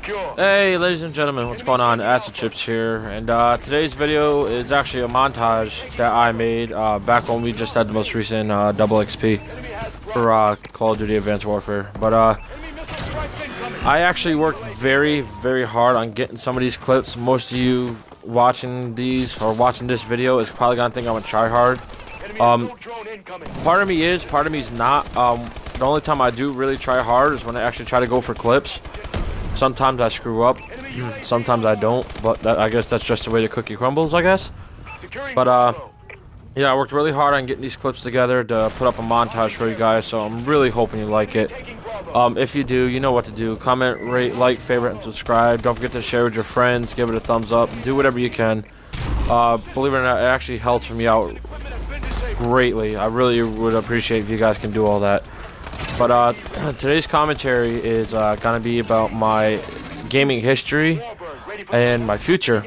Hey ladies and gentlemen, what's going on? Acid Chips here, and today's video is actually a montage that I made back when we just had the most recent double XP for Call of Duty Advanced Warfare. But I actually worked very hard on getting some of these clips. Most of you watching these or watching this video is probably gonna think I'm a tryhard. Part of me is, part of me is not. The only time I do really try hard is when I actually try to go for clips. Sometimes I screw up, sometimes I don't, but I guess that's just the way the cookie crumbles, I guess. But yeah, I worked really hard on getting these clips together to put up a montage for you guys, so I'm really hoping you like it. If you do, you know what to do. Comment, rate, like, favorite, and subscribe. Don't forget to share with your friends, give it a thumbs up, do whatever you can. Believe it or not, it actually helps me out greatly. I really would appreciate if you guys can do all that. But today's commentary is gonna be about my gaming history and my future.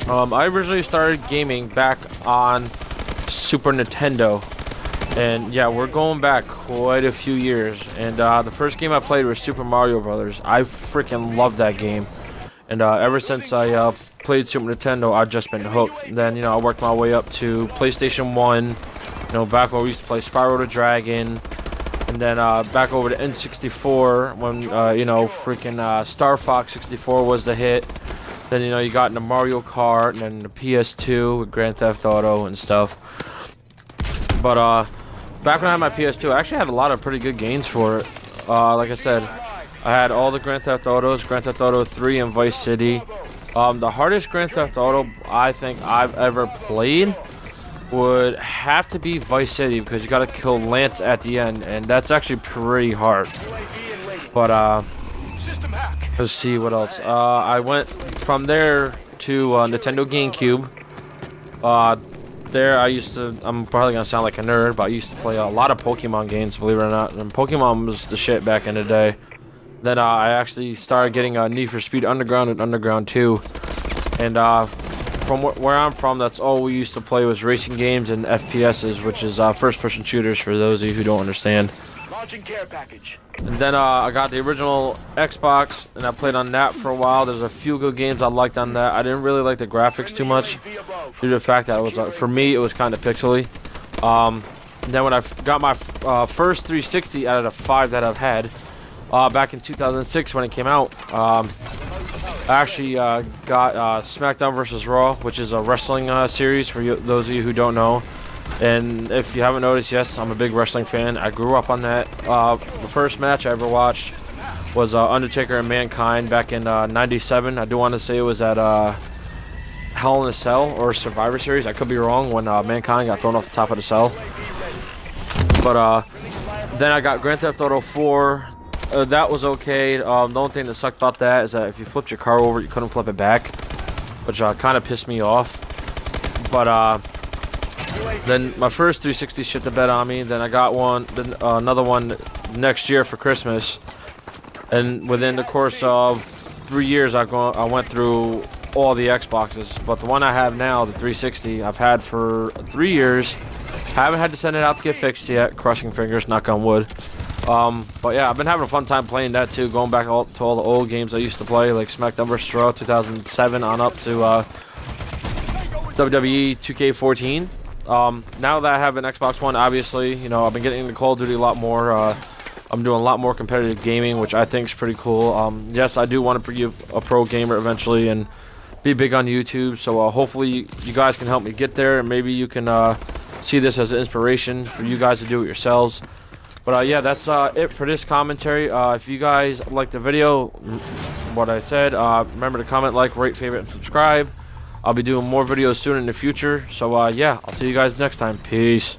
I originally started gaming back on Super Nintendo, and yeah, we're going back quite a few years. And the first game I played was Super Mario Brothers. I freaking loved that game, and ever since I played Super Nintendo, I've just been hooked. And then, you know, I worked my way up to PlayStation 1, you know, back when we used to play Spyro the Dragon. And then back over to N64 when, you know, freaking Star Fox 64 was the hit. Then, you know, you got into Mario Kart and then the PS2 with Grand Theft Auto and stuff. But back when I had my PS2, I actually had a lot of pretty good games for it. Like I said, I had all the Grand Theft Autos, Grand Theft Auto 3 and Vice City. The hardest Grand Theft Auto I think I've ever played would have to be Vice City, because you gotta kill Lance at the end, and that's actually pretty hard. But let's see what else. I went from there to Nintendo GameCube. There I used to, I'm probably gonna sound like a nerd, but I used to play a lot of Pokemon games, believe it or not, and Pokemon was the shit back in the day. Then I actually started getting Need for Speed Underground and Underground 2, and from where I'm from, that's all we used to play was racing games and FPSs, which is first-person shooters for those of you who don't understand. And then I got the original Xbox, and I played on that for a while. There's a few good games I liked on that. I didn't really like the graphics too much, due to the fact that it was, for me, it was kind of pixely. Then when I got my first 360 out of the 5 that I've had, back in 2006 when it came out, I actually got SmackDown vs. Raw, which is a wrestling series for those of you who don't know. And if you haven't noticed, yes, I'm a big wrestling fan. I grew up on that. The first match I ever watched was Undertaker and Mankind back in '97. I do want to say it was at Hell in a Cell or Survivor Series. I could be wrong, when Mankind got thrown off the top of the cell. But then I got Grand Theft Auto 4. That was okay. The only thing that sucked about that is that if you flipped your car over, you couldn't flip it back, which kind of pissed me off. But then my first 360 shit the bed on me. Then I got one, then another one next year for Christmas. And within the course of 3 years, I went through all the Xboxes. But the one I have now, the 360, I've had for 3 years. Haven't had to send it out to get fixed yet. Crushing fingers, knock on wood. But yeah, I've been having a fun time playing that too, going back to all the old games I used to play, like SmackDown vs. Raw 2007 on up to WWE 2K14. Now that I have an Xbox One, obviously, you know, I've been getting into Call of Duty a lot more. I'm doing a lot more competitive gaming, which I think is pretty cool. Yes, I do want to be a pro gamer eventually and be big on YouTube, so hopefully you guys can help me get there, and maybe you can see this as an inspiration for you guys to do it yourselves. But yeah, that's it for this commentary. If you guys like the video, what I said, remember to comment, like, rate, favorite, and subscribe. I'll be doing more videos soon in the future. So yeah, I'll see you guys next time. Peace.